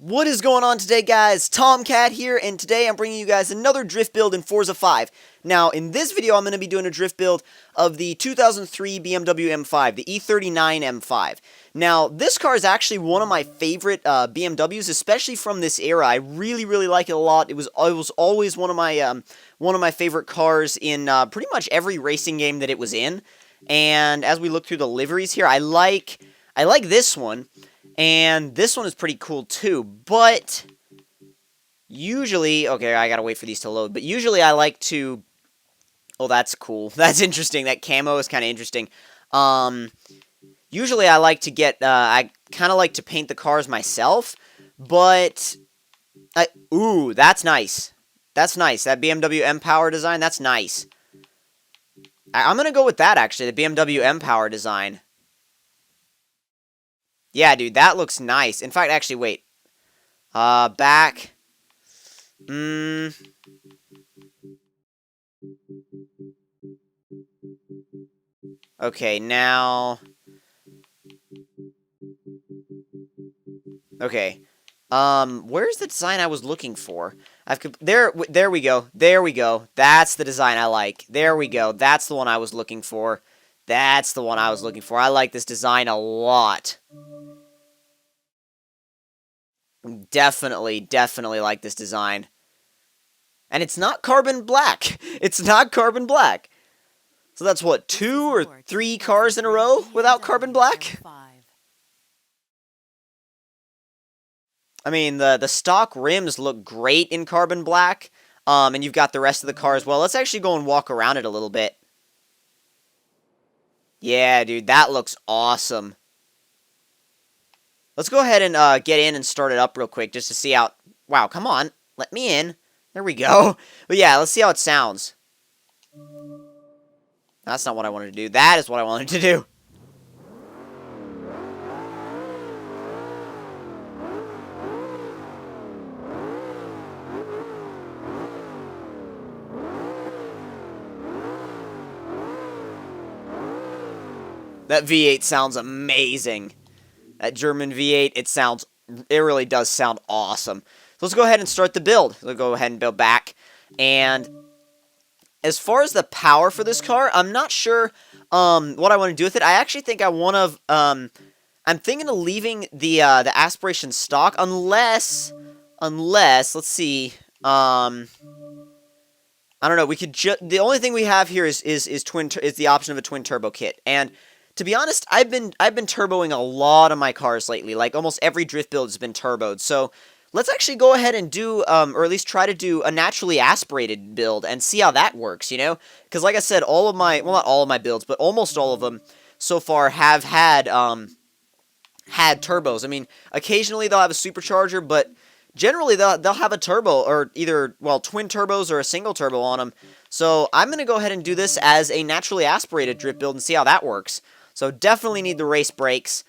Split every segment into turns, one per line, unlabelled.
What is going on today, guys? Tomcat here, and today I'm bringing you guys another drift build in Forza 5. Now, in this video, I'm going to be doing a drift build of the 2003 BMW M5, the E39 M5. Now, this car is actually one of my favorite BMWs, especially from this era. I really like it a lot. It was always one of my favorite cars in pretty much every racing game that it was in. And as we look through the liveries here, I like this one. And this one is pretty cool too, but usually, okay, I gotta wait for these to load, but usually I like to, oh, that's cool, that's interesting, that camo is kind of interesting. Usually I like to get, I kind of like to paint the cars myself, but, ooh, that's nice, that BMW M Power design, that's nice. I'm gonna go with that, actually, the BMW M Power design. Yeah, dude, that looks nice. In fact, actually, wait. Back. Okay, now. Okay. Where's the design I was looking for? There we go. There we go. That's the design I like. There we go. That's the one I was looking for. That's the one I was looking for. I like this design a lot. Definitely like this design. And it's not carbon black. It's not carbon black. So that's what, 2 or 3 cars in a row without carbon black? I mean, the stock rims look great in carbon black. And you've got the rest of the car as well. Let's actually go and walk around it a little bit. Yeah, dude, that looks awesome. Let's go ahead and get in and start it up real quick just to see how... Wow, come on. Let me in. There we go. But yeah, let's see how it sounds. That's not what I wanted to do. That is what I wanted to do. That V8 sounds amazing. That German V8, it really does sound awesome. So let's go ahead and start the build. We'll go ahead and build back. And as far as the power for this car, I'm not sure what I want to do with it. I actually think I want to, I'm thinking of leaving the aspiration stock unless, let's see, I don't know, we could the only thing we have here is the option of a twin turbo kit. And to be honest, I've been turboing a lot of my cars lately. Like, almost every drift build has been turboed. So, let's actually go ahead and do, or at least try to do a naturally aspirated build and see how that works, you know? Because, like I said, all of my, well, not all of my builds, but almost all of them so far have had turbos. I mean, occasionally they'll have a supercharger, but generally they'll have a turbo, or either, well, twin turbos or a single turbo on them. So, I'm going to go ahead and do this as a naturally aspirated drift build and see how that works. So definitely need the race brakes.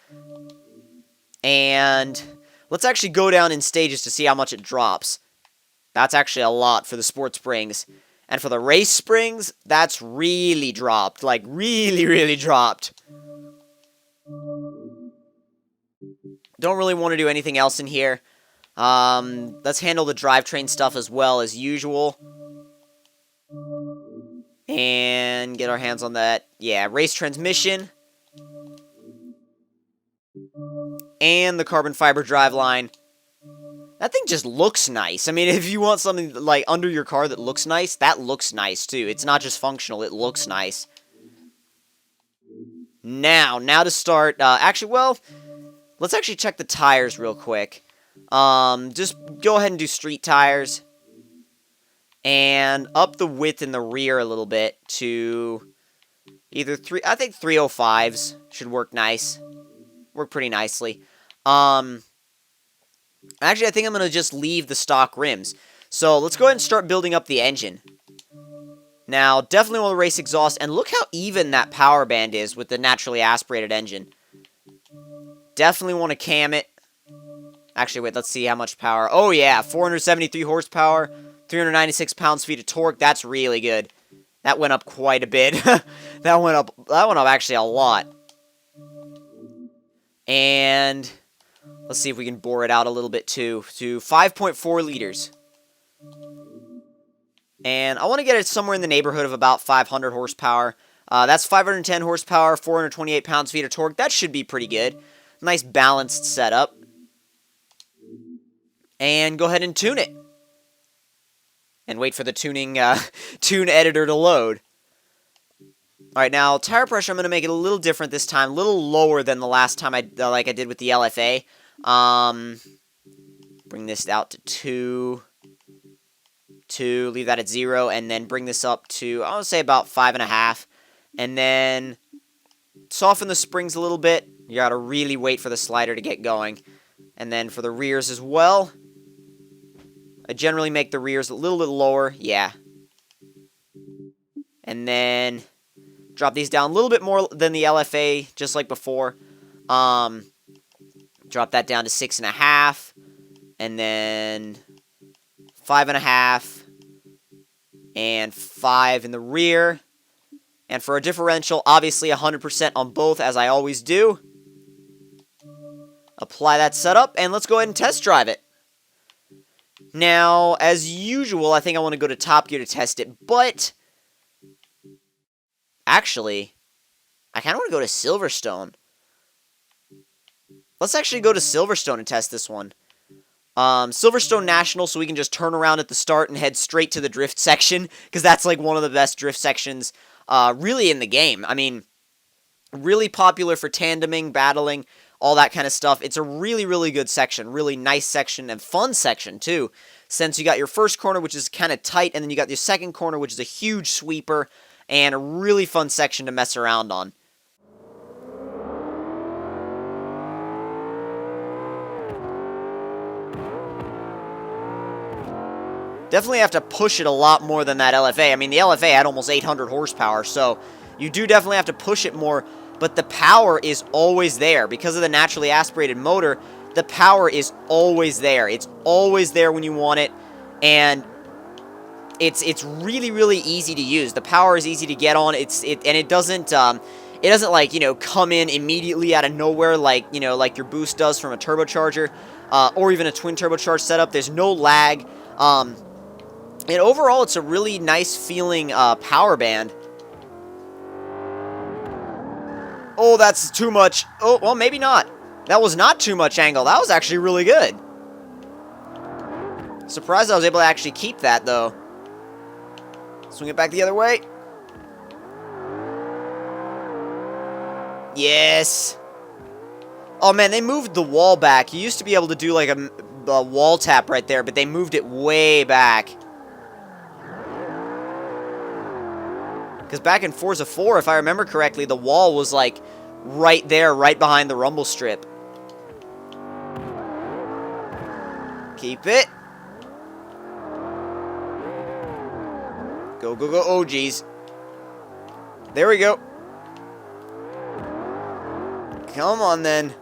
And let's actually go down in stages to see how much it drops. That's actually a lot for the sport springs. And for the race springs, that's really dropped. Like, really dropped. Don't really want to do anything else in here. Let's handle the drivetrain stuff as well as usual. And get our hands on that. Yeah, race transmission. And the carbon fiber driveline. That thing just looks nice. I mean, if you want something like under your car that looks nice, that looks nice too. It's not just functional, it looks nice. Now to start, actually, well, let's actually check the tires real quick. Just go ahead and do street tires. And up the width in the rear a little bit to either I think 305s should work nice. Work pretty nicely. Actually, I think I'm going to just leave the stock rims. So, let's go ahead and start building up the engine. Now, definitely want to race exhaust, and look how even that power band is with the naturally aspirated engine. Definitely want to cam it. Actually, wait, let's see how much power. Oh, yeah, 473 horsepower, 396 pounds-feet of torque. That's really good. That went up quite a bit. That went up actually a lot. And Let's see if we can bore it out a little bit too, to 5.4 liters. And I want to get it somewhere in the neighborhood of about 500 horsepower. That's 510 horsepower, 428 pounds-feet of torque. That should be pretty good. Nice balanced setup. And go ahead and tune it. And wait for the tune editor to load. Alright, now, tire pressure, I'm going to make it a little different this time. A little lower than the last time I did with the LFA. Bring this out to 2, leave that at 0, and then bring this up to, I want to say about 5.5. And then soften the springs a little bit. You got to really wait for the slider to get going. And then for the rears as well, I generally make the rears a little bit lower. Yeah. And then drop these down a little bit more than the LFA, just like before. Drop that down to 6.5. And then 5.5. And 5 in the rear. And for a differential, obviously 100% on both, as I always do. Apply that setup, and let's go ahead and test drive it. Now, as usual, I think I want to go to top gear to test it, but actually, I kind of want to go to Silverstone. Let's actually go to Silverstone and test this one. Silverstone National, so we can just turn around at the start and head straight to the drift section, because that's like one of the best drift sections really in the game. I mean, really popular for tandeming, battling, all that kind of stuff. It's a really, really good section. Really nice section and fun section, too. Since you got your first corner, which is kind of tight, and then you got your second corner, which is a huge sweeper, and a really fun section to mess around on. Definitely have to push it a lot more than that LFA. I mean, the LFA had almost 800 horsepower, so you do definitely have to push it more, but the power is always there. Because of the naturally aspirated motor, the power is always there. It's always there when you want it, and it's really, really easy to use. The power is easy to get on. It doesn't like, you know, come in immediately out of nowhere like, you know, like your boost does from a turbocharger, or even a twin turbocharged setup. There's no lag. And overall, it's a really nice feeling power band. Oh, that's too much. Oh, well, maybe not. That was not too much angle. That was actually really good. Surprised I was able to actually keep that, though. Swing it back the other way. Yes. Oh, man, they moved the wall back. You used to be able to do, like, a wall tap right there, but they moved it way back. Because back in Forza 4, if I remember correctly, the wall was, like, right there, right behind the rumble strip. Keep it. Go, go, go. Oh, geez. There we go. Come on, then.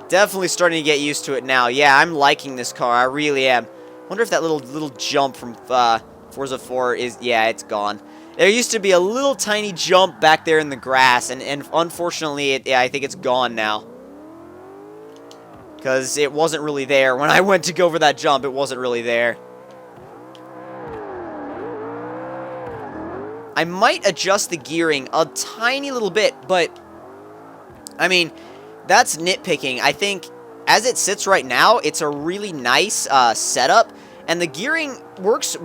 Definitely starting to get used to it now. Yeah, I'm liking this car. I really am. Wonder if that little jump from Forza 4 is... Yeah, it's gone. There used to be a little tiny jump back there in the grass, and unfortunately, yeah, I think it's gone now. Because it wasn't really there. When I went to go for that jump, it wasn't really there. I might adjust the gearing a tiny little bit, but... I mean, that's nitpicking. I think, as it sits right now, it's a really nice setup. And the gearing works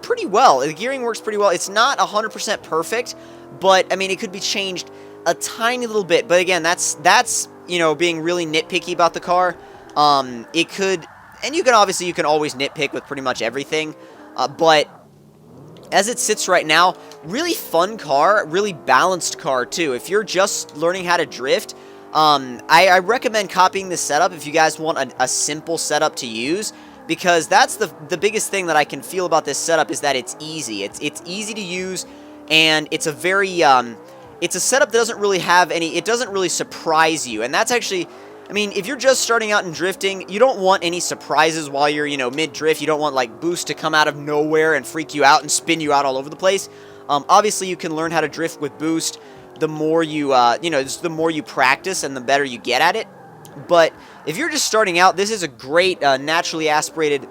pretty well. The gearing works pretty well. It's not 100% perfect, but, I mean, it could be changed a tiny little bit. But, again, that's you know, being really nitpicky about the car. It could... And you can always nitpick with pretty much everything. But, as it sits right now, really fun car. Really balanced car, too. If you're just learning how to drift, I recommend copying this setup if you guys want a simple setup to use. Because that's the biggest thing that I can feel about this setup is that it's easy. It's easy to use, and it's a very it's a setup that doesn't really have any. It doesn't really surprise you, and that's actually. I mean, if you're just starting out in drifting, you don't want any surprises while you're, you know, mid-drift. You don't want, like, boost to come out of nowhere and freak you out and spin you out all over the place. Obviously, you can learn how to drift with boost the more you, the more you practice and the better you get at it. But if you're just starting out, this is a great naturally aspirated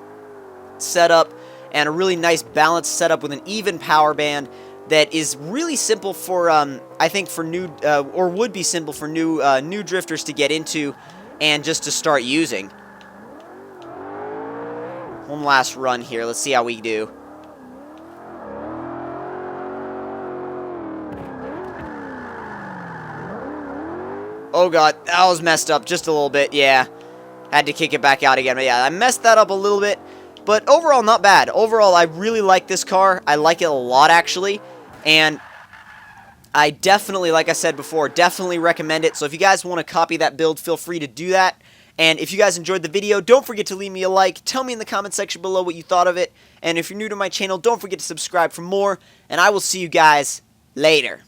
setup and a really nice balanced setup with an even power band that is really simple for, I think, for new, or would be simple for new drifters to get into and just to start using. One last run here. Let's see how we do. Oh god, that was messed up just a little bit, yeah. Had to kick it back out again, but yeah, I messed that up a little bit. But overall, not bad. Overall, I really like this car. I like it a lot, actually. And I definitely, like I said before, definitely recommend it. So if you guys want to copy that build, feel free to do that. And if you guys enjoyed the video, don't forget to leave me a like. Tell me in the comment section below what you thought of it. And if you're new to my channel, don't forget to subscribe for more. And I will see you guys later.